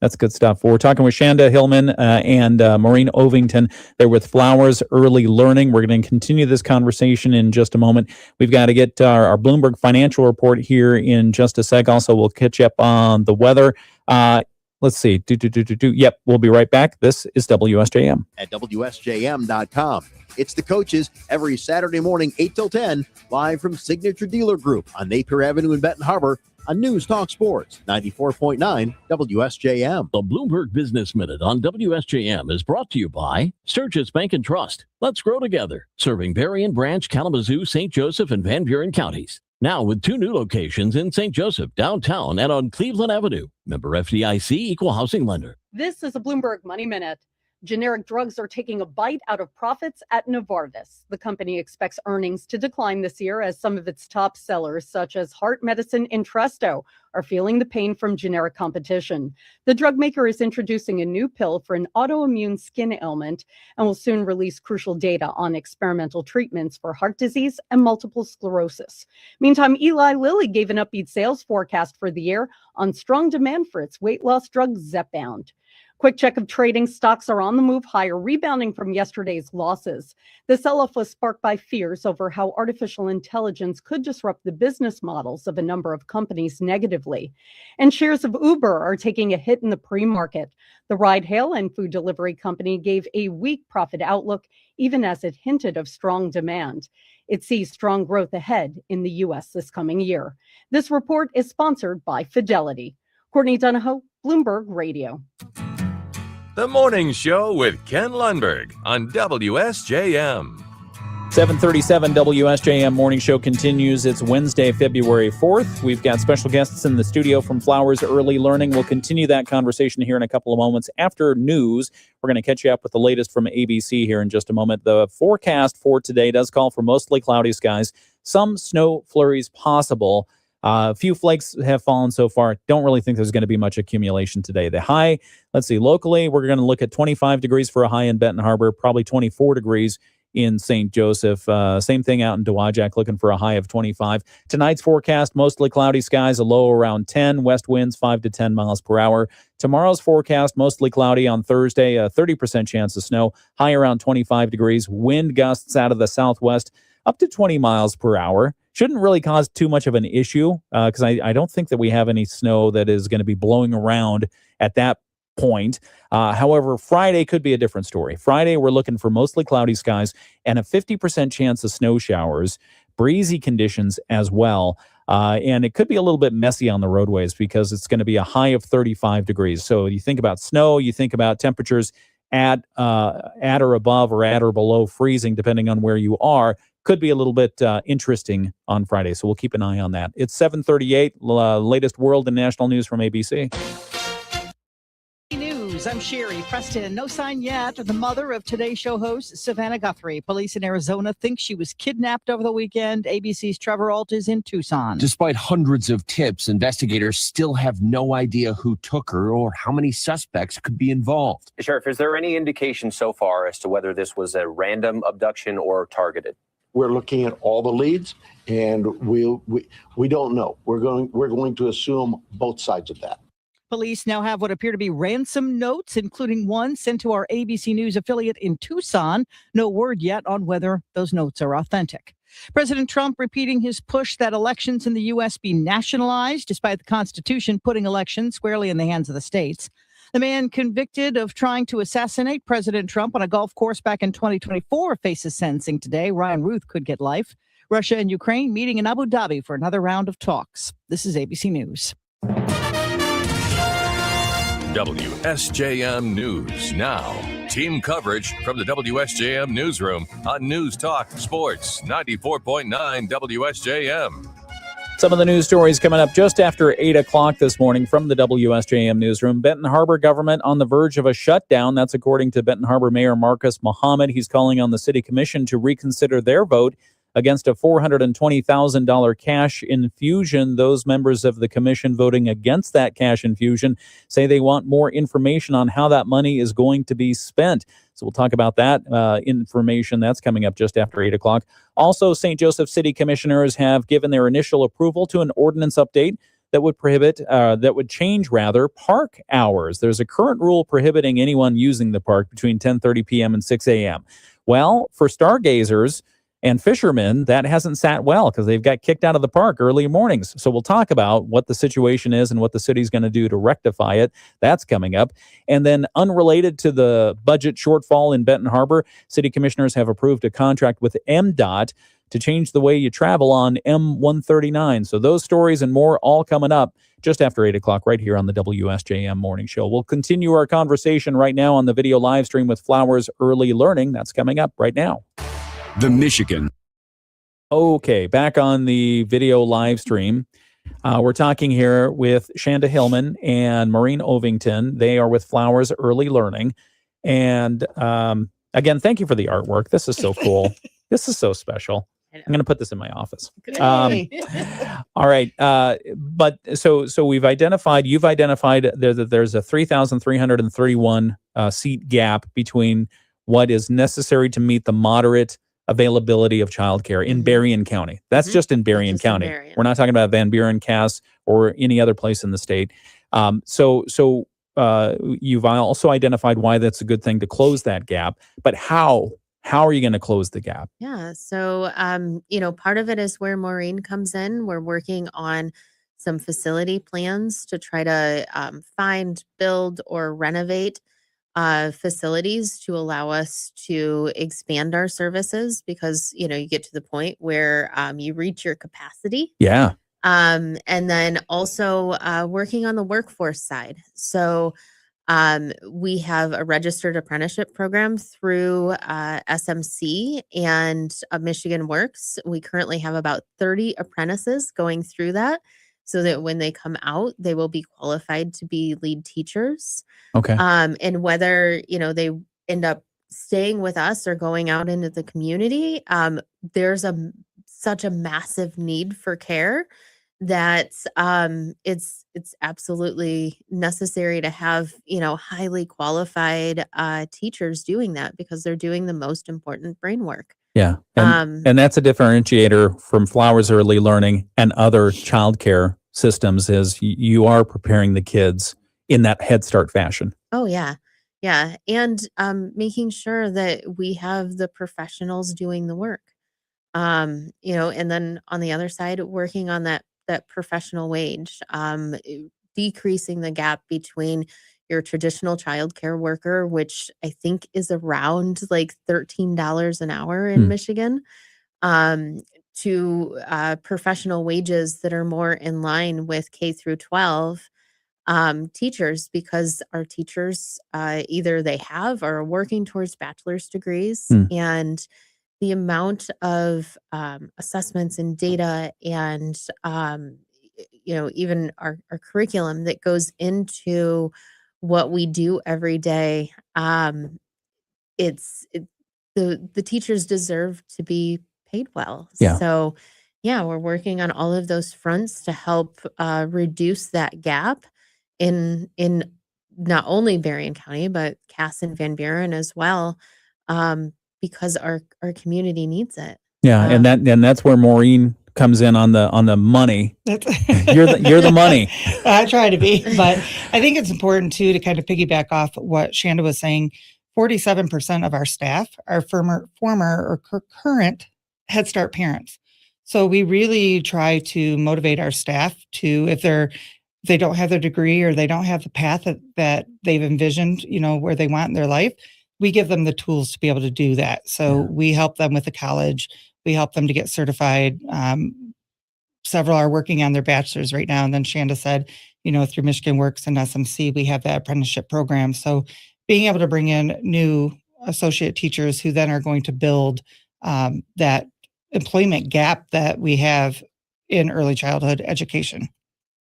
That's good stuff. We're talking with Shanda Hillman and Maureen Ovington. They're with Flowers Early Learning. We're going to continue this conversation in just a moment. We've got to get our Bloomberg financial report here in just a sec. Also, we'll catch up on the weather. Let's see. Yep, we'll be right back. This is WSJM. At WSJM.com. It's the coaches every Saturday morning, 8 till 10, live from Signature Dealer Group on Napier Avenue in Benton Harbor on News Talk Sports, 94.9 WSJM. The Bloomberg Business Minute on WSJM is brought to you by Sturgis Bank and Trust. Let's grow together. Serving Berrien Branch, Kalamazoo, St. Joseph, and Van Buren counties. Now with 2 new locations in St. Joseph, downtown, and on Cleveland Avenue. Member FDIC, Equal Housing Lender. This is a Bloomberg Money Minute. Generic drugs are taking a bite out of profits at Novartis. The company expects earnings to decline this year as some of its top sellers, such as heart medicine Entresto, are feeling the pain from generic competition. The drug maker is introducing a new pill for an autoimmune skin ailment and will soon release crucial data on experimental treatments for heart disease and multiple sclerosis. Meantime, Eli Lilly gave an upbeat sales forecast for the year on strong demand for its weight loss drug Zepbound. Quick check of trading. Stocks are on the move higher, rebounding from yesterday's losses. The sell-off was sparked by fears over how artificial intelligence could disrupt the business models of a number of companies negatively. And shares of Uber are taking a hit in the pre-market. The ride-hail and food delivery company gave a weak profit outlook, even as it hinted of strong demand. It sees strong growth ahead in the U.S. this coming year. This report is sponsored by Fidelity. Courtney Donahoe, Bloomberg Radio. The Morning Show with Ken Lundberg on WSJM. 7:37 WSJM Morning Show continues. It's Wednesday, February 4th. We've got special guests in the studio from Flowers Early Learning. We'll continue that conversation here in a couple of moments. After news, we're going to catch you up with the latest from ABC here in just a moment. The forecast for today does call for mostly cloudy skies, some snow flurries possible. A few flakes have fallen so far. Don't really think there's going to be much accumulation today. The high, let's see, locally, we're going to look at 25 degrees for a high in Benton Harbor, probably 24 degrees in St. Joseph. Same thing out in Dowagiac, looking for a high of 25. Tonight's forecast, mostly cloudy skies, a low around 10, west winds 5 to 10 miles per hour. Tomorrow's forecast, mostly cloudy on Thursday, a 30% chance of snow, high around 25 degrees, wind gusts out of the southwest up to 20 miles per hour. Shouldn't really cause too much of an issue because I don't think that we have any snow that is going to be blowing around at that point. However, Friday could be a different story. Friday, we're looking for mostly cloudy skies and a 50% chance of snow showers, breezy conditions as well. And it could be a little bit messy on the roadways because it's going to be a high of 35 degrees. So you think about snow, you think about temperatures at or above or at or below freezing, depending on where you are. Could be a little bit interesting on Friday, so we'll keep an eye on that. It's 7:38, latest world and national news from ABC. News, I'm Sherry Preston. No sign yet of the mother of Today Show host Savannah Guthrie. Police in Arizona think she was kidnapped over the weekend. ABC's Trevor Ault is in Tucson. Despite hundreds of tips, investigators still have no idea who took her or how many suspects could be involved. Sheriff, is there any indication so far as to whether this was a random abduction or targeted? We're looking at all the leads, and we don't know. We're going to assume both sides of that. Police now have what appear to be ransom notes, including one sent to our ABC News affiliate in Tucson. No word yet on whether those notes are authentic. President Trump repeating his push that elections in the U.S. be nationalized, despite the Constitution putting elections squarely in the hands of the states. The man convicted of trying to assassinate President Trump on a golf course back in 2024 faces sentencing today. Ryan Ruth could get life. Russia and Ukraine meeting in Abu Dhabi for another round of talks. This is ABC News. WSJM News Now. Team coverage from the WSJM Newsroom on News Talk Sports 94.9 WSJM. Some of the news stories coming up just after 8 o'clock this morning from the WSJM Newsroom. Benton Harbor government on the verge of a shutdown. That's according to Benton Harbor Mayor Marcus Muhammad. He's calling on the city commission to reconsider their vote against a $420,000 cash infusion. Those members of the commission voting against that cash infusion say they want more information on how that money is going to be spent. So we'll talk about that information. That's coming up just after 8 o'clock. Also, St. Joseph City Commissioners have given their initial approval to an ordinance update that would change park hours. There's a current rule prohibiting anyone using the park between 10:30 p.m. and 6 a.m. Well, for stargazers and fishermen, that hasn't sat well because they've got kicked out of the park early mornings. So we'll talk about what the situation is and what the city's going to do to rectify it. That's coming up. And then unrelated to the budget shortfall in Benton Harbor, city commissioners have approved a contract with MDOT to change the way you travel on M139. So those stories and more all coming up just after 8 o'clock right here on the WSJM Morning Show. We'll continue our conversation right now on the video live stream with Flowers Early Learning. That's coming up right now. The Michigan. Okay, back on the video live stream. We're talking here with Shanda Hillman and Maureen Ovington. They are with Flowers Early Learning. And again, thank you for the artwork. This is so cool. This is so special. I'm going to put this in my office. All right. But so you've identified that there's a 3,331 seat gap between what is necessary to meet the moderate availability of childcare in Berrien County. That's just in Berrien County. We're not talking about Van Buren, Cass, or any other place in the state. So you've also identified why that's a good thing to close that gap. But how are you going to close the gap? Yeah. So, part of it is where Maureen comes in. We're working on some facility plans to try to find, build, or renovate facilities to allow us to expand our services because, you get to the point where you reach your capacity. Yeah. And then also working on the workforce side. So we have a registered apprenticeship program through SMC and Michigan Works. We currently have about 30 apprentices going through that so that when they come out, they will be qualified to be lead teachers. Okay. And whether, they end up staying with us or going out into the community, there's such a massive need for care that it's absolutely necessary to have, highly qualified teachers doing that because they're doing the most important brain work. Yeah. And that's a differentiator from Flowers Early Learning and other childcare systems is you are preparing the kids in that Head Start fashion. Oh, yeah. Yeah. And making sure that we have the professionals doing the work. And then on the other side, working on that professional wage, decreasing the gap between your traditional childcare worker, which I think is around like $13 an hour in Michigan, to professional wages that are more in line with K through 12 teachers, because our teachers either they have or are working towards bachelor's degrees, and the amount of assessments and data and even our curriculum that goes into what we do every day, the teachers deserve to be paid well. Yeah. So yeah, we're working on all of those fronts to help reduce that gap in not only Berrien County, but Cass and Van Buren as well, because our community needs it. Yeah, and that's where Maureen comes in on the money. You're the money. I try to be, but I think it's important too to kind of piggyback off what Shanda was saying. 47% of our staff are former or current Head Start parents. So we really try to motivate our staff to, if they don't have their degree or they don't have the path that they've envisioned, where they want in their life, we give them the tools to be able to do that. So we help them with the college. We help them to get certified. Several are working on their bachelor's right now. And then Shanda said, through Michigan Works and SMC, we have that apprenticeship program. So being able to bring in new associate teachers who then are going to build that employment gap that we have in early childhood education.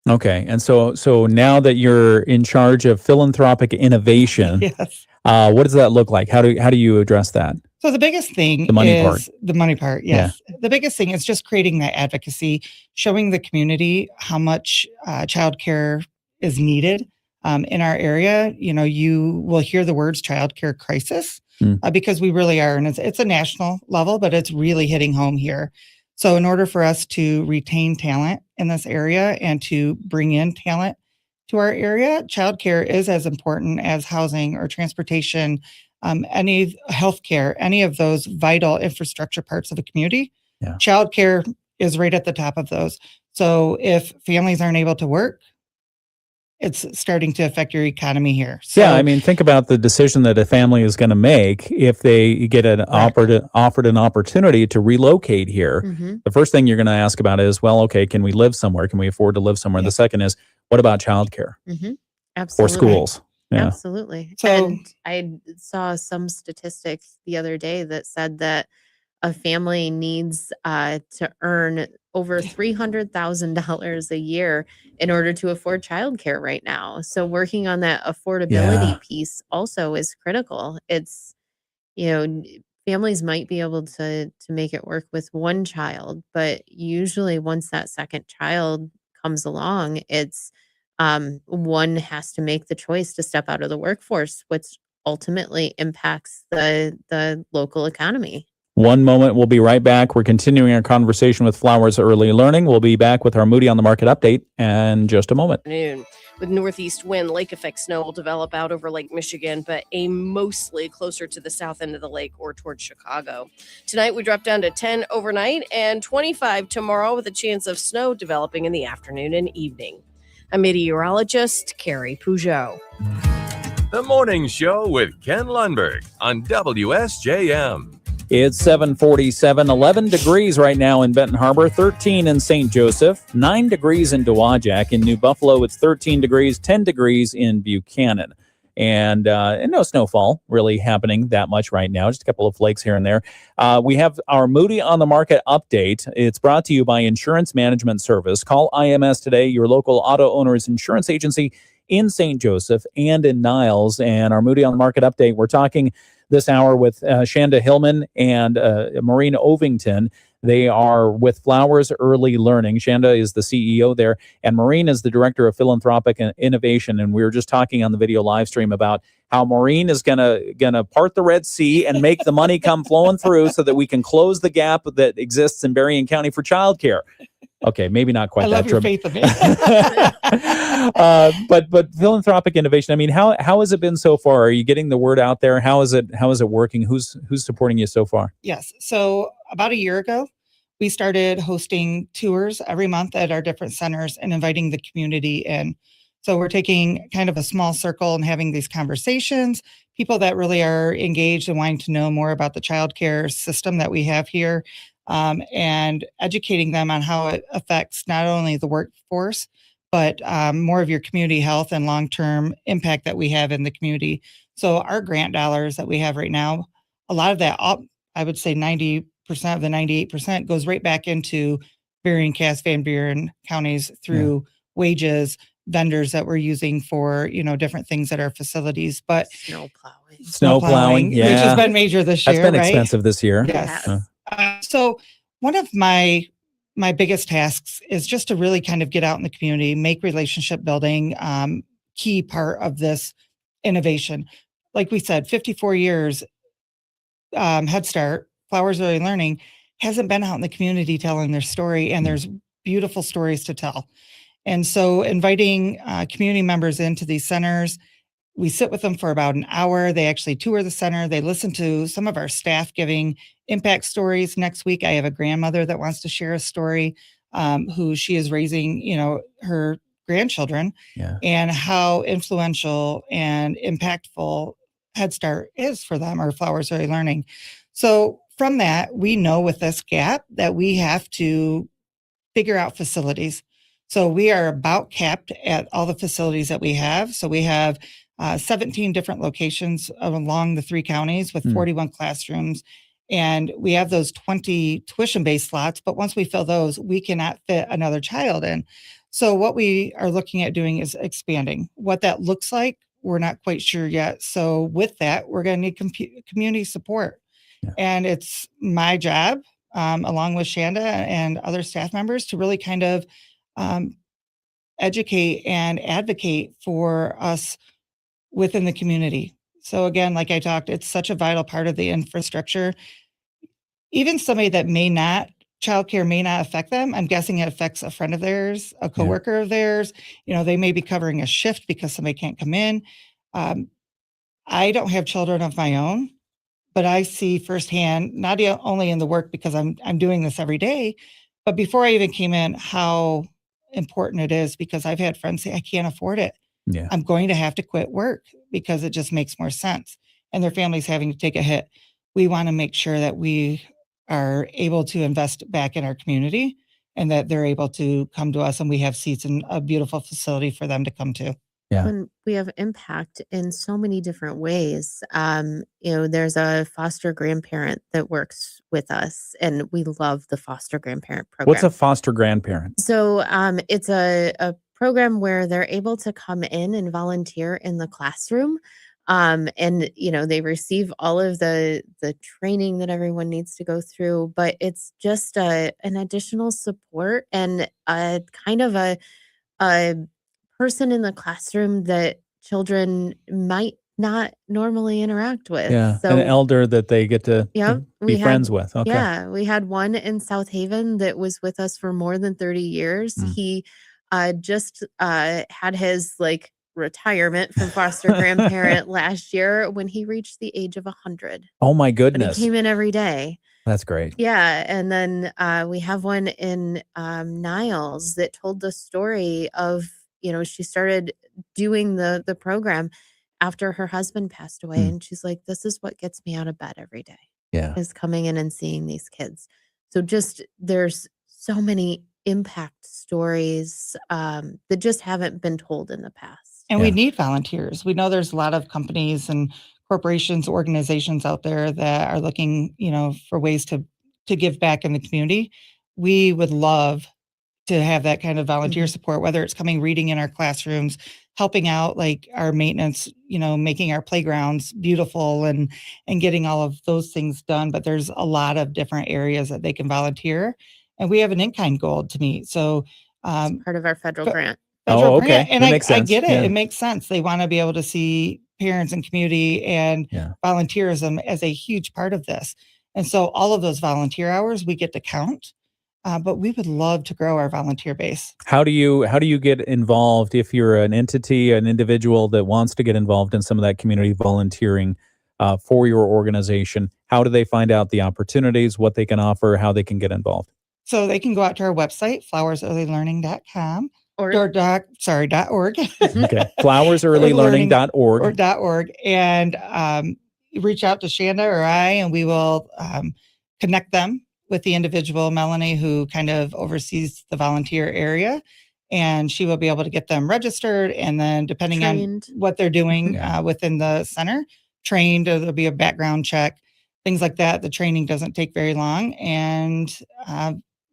Okay. And so now that you're in charge of philanthropic innovation, Yes. What does that look like? How do you address that? So the biggest thing The money is part. the money part. Yes. The biggest thing is just creating that advocacy, showing the community how much childcare is needed in our area. You will hear the words childcare crisis because we really are. And it's a national level, but it's really hitting home here. So in order for us to retain talent in this area and to bring in talent to our area, childcare is as important as housing or transportation, any healthcare, any of those vital infrastructure parts of a community. Childcare is right at the top of those. So if families aren't able to work, it's starting to affect your economy here. So, Yeah, I mean, think about the decision that a family is going to make if they get offered an opportunity to relocate here. The first thing you're going to ask about is, well, okay, can we live somewhere? Can we afford to live somewhere? The second is, what about childcare Absolutely. or schools? Yeah. Absolutely. So- And I saw some statistics the other day that said that a family needs to earn over $300,000 a year in order to afford childcare right now. So working on that affordability piece also is critical. It's, families might be able to make it work with one child, but usually once that second child comes along, it's one has to make the choice to step out of the workforce, which ultimately impacts the local economy. One moment. We'll be right back. We're continuing our conversation with Flowers Early Learning. We'll be back with our Moody on the Market update in just a moment. Afternoon. With northeast wind, lake effect snow will develop out over Lake Michigan, but mostly closer to the south end of the lake or towards Chicago. Tonight we drop down to 10 overnight and 25 tomorrow with a chance of snow developing in the afternoon and evening. I'm meteorologist Carrie Peugeot. The Morning Show with Ken Lundberg on WSJM. It's 7:47, 11 degrees right now in Benton Harbor, 13 in St. Joseph, 9 degrees in Dowagiac. In New Buffalo, it's 13 degrees, 10 degrees in Buchanan. And no snowfall really happening that much right now, just a couple of flakes here and there. We have our Moody on the Market update. It's brought to you by Insurance Management Service. Call IMS today, your local auto owner's insurance agency in St. Joseph and in Niles. And our Moody on the Market update, we're talking this hour with Shanda Hillman and Maureen Ovington. They are with Flowers Early Learning. Shanda is the CEO there, and Maureen is the Director of Philanthropic Innovation. And we were just talking on the video live stream about how Maureen is gonna part the Red Sea and make the money come flowing through so that we can close the gap that exists in Berrien County for childcare. Okay, maybe not quite I that love your dramatic. faith in me. But philanthropic innovation. I mean, how has it been so far? Are you getting the word out there? How is it working? Who's supporting you so far? Yes. So about a year ago, we started hosting tours every month at our different centers and inviting the community in. So we're taking kind of a small circle and having these conversations, people that really are engaged and wanting to know more about the childcare system that we have here, and educating them on how it affects not only the workforce, but more of your community health and long-term impact that we have in the community. So our grant dollars that we have right now, a lot of that, I would say 90% of the 98% goes right back into Berrien, Cass, Van Buren counties through wages, vendors that we're using for, different things at our facilities. But Snow plowing, which has been major this year. That's been right? expensive this year. Yes. So one of my biggest tasks is just to really kind of get out in the community, make relationship building key part of this innovation. Like we said, 54 years, Head Start, Flowers Early Learning hasn't been out in the community telling their story, and there's beautiful stories to tell. And so inviting community members into these centers, we sit with them for about an hour. They actually tour the center. They listen to some of our staff giving impact stories. Next week, I have a grandmother that wants to share a story, who she is raising, her grandchildren, and how influential and impactful Head Start is for them, or Flowers Early Learning. So from that, we know with this gap that we have to figure out facilities. So we are about capped at all the facilities that we have. So we have 17 different locations along the 3 counties with 41 classrooms. And we have those 20 tuition-based slots, but once we fill those, we cannot fit another child in. So what we are looking at doing is expanding. What that looks like, we're not quite sure yet. So with that, we're going to need community support. And it's my job, along with Shanda and other staff members, to really kind of educate and advocate for us within the community. So again, like I talked, it's such a vital part of the infrastructure. Even somebody that childcare may not affect them. I'm guessing it affects a friend of theirs, a coworker of theirs. They may be covering a shift because somebody can't come in. I don't have children of my own, but I see firsthand, not only in the work because I'm doing this every day, but before I even came in, how important it is, because I've had friends say, I can't afford it. I'm going to have to quit work because it just makes more sense. And their family's having to take a hit. We want to make sure that we are able to invest back in our community and that they're able to come to us, and we have seats in a beautiful facility for them to come to. And we have impact in so many different ways. There's a foster grandparent that works with us, and we love the foster grandparent program. What's a foster grandparent? So it's a program where they're able to come in and volunteer in the classroom. And they receive all of the training that everyone needs to go through, but it's just an additional support and a kind of a person in the classroom that children might not normally interact with. So an elder that they get to be friends with. Okay. Yeah, we had one in South Haven that was with us for more than 30 years. He just had his retirement from foster grandparent last year when he reached the age of 100. Oh my And goodness. he came in every day. That's great. Yeah. And then we have one in Niles that told the story of, she started doing the program after her husband passed away. And she's like, this is what gets me out of bed every day. Is coming in and seeing these kids. So there's so many impact stories that just haven't been told in the past. And we need volunteers. We know there's a lot of companies and corporations, organizations out there that are looking, for ways to give back in the community. We would love to have that kind of volunteer support, whether it's coming reading in our classrooms, helping out our maintenance, making our playgrounds beautiful and getting all of those things done. But there's a lot of different areas that they can volunteer. And we have an in-kind goal to meet. So part of our federal grant. Federal grant. And That makes sense. I get it. Yeah. It makes sense. They want to be able to see parents and community and volunteerism as a huge part of this. And so all of those volunteer hours we get to count. But we would love to grow our volunteer base. How do you get involved if you're an entity, an individual that wants to get involved in some of that community volunteering for your organization? How do they find out the opportunities, what they can offer, how they can get involved? So they can go out to our website, flowersearlylearning.com. Org. .org. Okay. Flowersearlylearning.org. .org. And reach out to Shanda or I, and we will connect them with the individual, Melanie, who kind of oversees the volunteer area. And she will be able to get them registered. And then depending on what they're doing within the center, trained, or there'll be a background check, things like that. The training doesn't take very long. And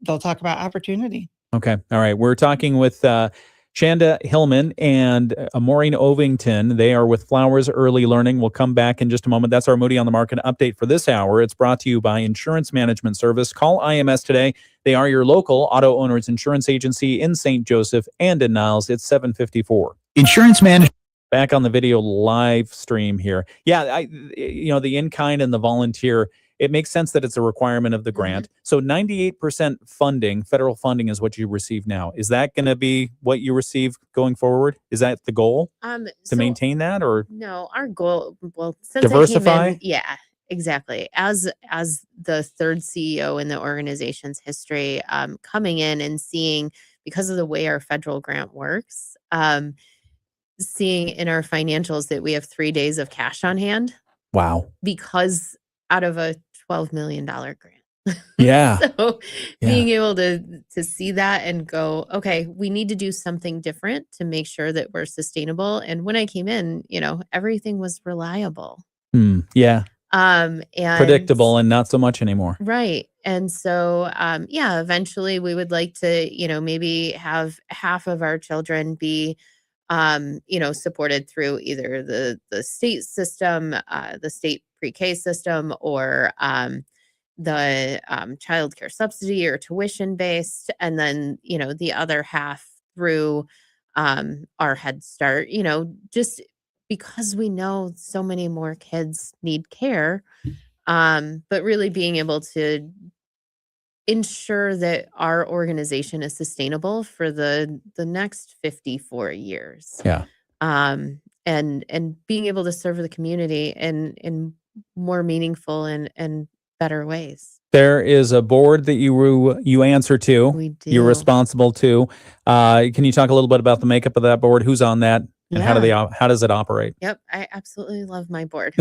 they'll talk about opportunity. Okay. All right. We're talking with Shanda Hillman and Maureen Ovington. They are with Flowers Early Learning. We'll come back in just a moment. That's our Moody on the Market update for this hour. It's brought to you by Insurance Management Service. Call IMS today. They are your local auto owners insurance agency in St. Joseph and in Niles. It's 754. Insurance Management. Back on the video live stream here. Yeah, the in-kind and the volunteer. it makes sense that it's a requirement of the grant. So 98% funding, federal funding, is what you receive now. Is that going to be what you receive going forward? Is that the goal to So maintain that, or no, our goal, well, since I came diversify? in, yeah, exactly. As the third CEO in the organization's history, coming in and seeing, because of the way our federal grant works, seeing in our financials that we have 3 days of cash on hand Wow. because out of a $12 million grant. Yeah. So Yeah. being able to see that and go, okay, we need to do something different to make sure that we're sustainable. And when I came in, everything was reliable. Yeah. And Predictable and not so much anymore. right. And so, eventually we would like to, maybe have half of our children be, supported through either the state system, the state pre-K system, or the child care subsidy or tuition based. And then, the other half through our Head Start, just because we know so many more kids need care, but really being able to ensure that our organization is sustainable for the next 54 years. Yeah. And being able to serve the community in more meaningful and better ways. There is a board that you answer to. We You're do. responsible to. Can you talk a little bit about the makeup of that board? Who's on that, and how does it operate? Yep, I absolutely love my board.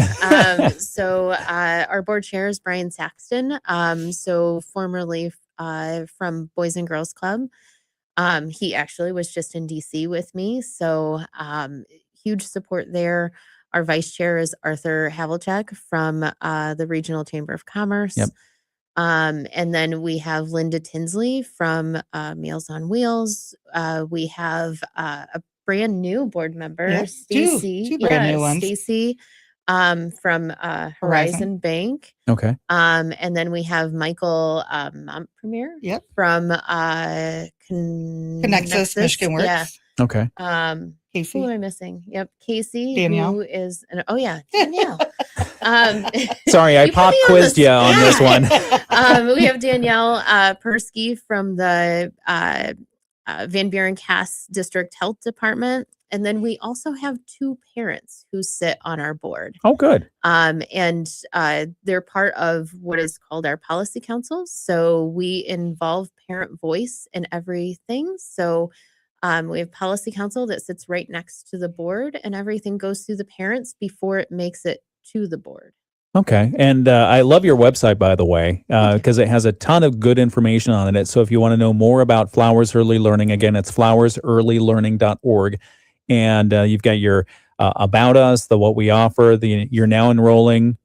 So our board chair is Brian Saxton. So formerly from Boys and Girls Club. He actually was just in DC with me. So huge support there. Our vice chair is Arthur Havlicek from the Regional Chamber of Commerce. Yep. And then we have Linda Tinsley from Meals on Wheels. We have a brand new board member, Yeah, Stacy. two brand new ones. Stacy from Horizon Bank. Okay. And then we have Michael Montpremier from Connexus Michigan Works. Yeah. Okay. Casey. Who am I missing? Yep, Casey. Danielle. Who is? Danielle. Sorry, I pop quizzed you on this one. We have Danielle Persky from the Van Buren Cass District Health Department. And then we also have two parents who sit on our board. Oh, good. And they're part of what is called our policy council. So we involve parent voice in everything. So we have policy council that sits right next to the board, and everything goes through the parents before it makes it to the board. Okay. And I love your website, by the way, because it has a ton of good information on it. So if you want to know more about Flowers Early Learning, again, it's flowersearlylearning.org. And you've got your about us, what we offer, you're now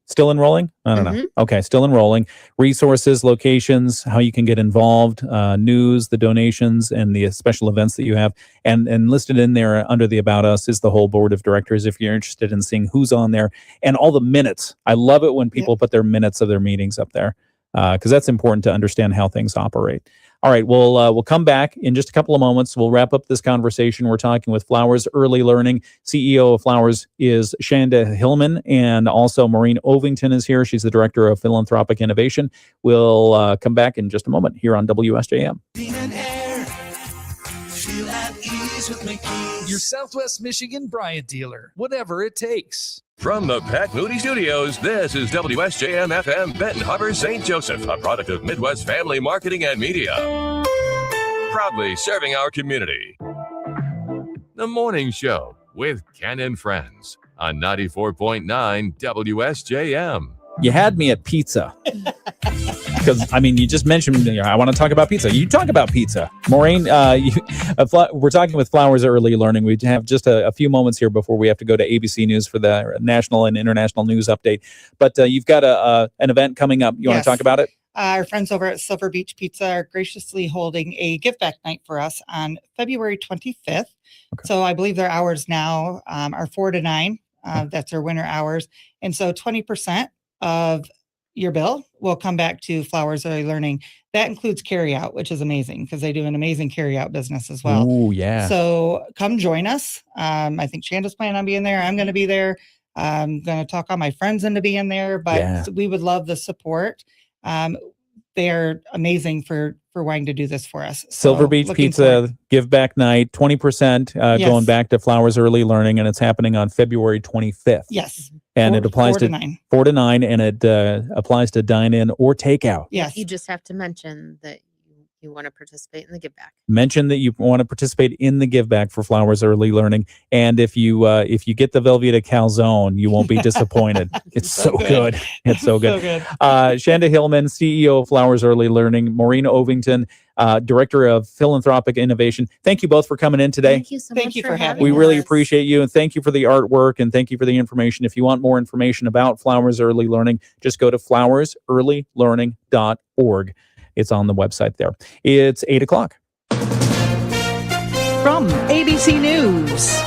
still enrolling? I don't know. Okay, still enrolling. Resources, locations, how you can get involved, news, the donations, and the special events that you have. And listed in there under the about us is the whole board of directors if you're interested in seeing who's on there, and all the minutes. I love it when people put their minutes of their meetings up there, because that's important to understand how things operate. All right, we'll come back in just a couple of moments. We'll wrap up this conversation. We're talking with Flowers Early Learning. CEO of Flowers is Shanda Hillman, and also Maureen Ovington is here. She's the Director of Philanthropic Innovation. We'll come back in just a moment here on WSJM. Feel at ease with McKees. Your Southwest Michigan Bryant dealer, whatever it takes. From the Pat Moody Studios, this is WSJM FM Benton Harbor, St. Joseph, a product of Midwest Family Marketing and Media. Proudly serving our community. The Morning Show with Ken and Friends on 94.9 WSJM. You had me at pizza. Because, you just mentioned, I want to talk about pizza. You talk about pizza. Maureen, we're talking with Flowers Early Learning. We have just a few moments here before we have to go to ABC News for the national and international news update. But you've got an event coming up. You want to talk about it? Our friends over at Silver Beach Pizza are graciously holding a give back night for us on February 25th. Okay. So I believe their hours now are 4 to 9. That's their winter hours. And so 20% of your bill will come back to Flowers Early Learning. That includes carryout, which is amazing because they do an amazing carryout business as well. Oh, yeah. So come join us. I think Shanda's planning on being there. I'm going to be there. I'm going to talk all my friends into being there, but Yeah. we would love the support. They're amazing for wanting to do this for us. Silver So, Beach looking Pizza forward- Give Back Night, 20% going Yes. back to Flowers Early Learning, and it's happening on February 25th. Yes. And it 4 applies 4 to to 9. 4 to 9, and it applies to dine-in or takeout. Yes. You just have to mention that you want to participate in the give back. Mention that you want to participate in the give back for Flowers Early Learning, and if you get the Velveeta calzone, you won't be disappointed. It's so good. It's so good. Shanda Hillman, CEO of Flowers Early Learning, Maureen Ovington, Director of Philanthropic Innovation. Thank you both for coming in today. Thank you so Thank much you for for having having We really us. appreciate you, and thank you for the artwork, and thank you for the information. If you want more information about Flowers Early Learning, just go to flowersearlylearning.org. It's on the website there. It's 8 o'clock. From ABC News.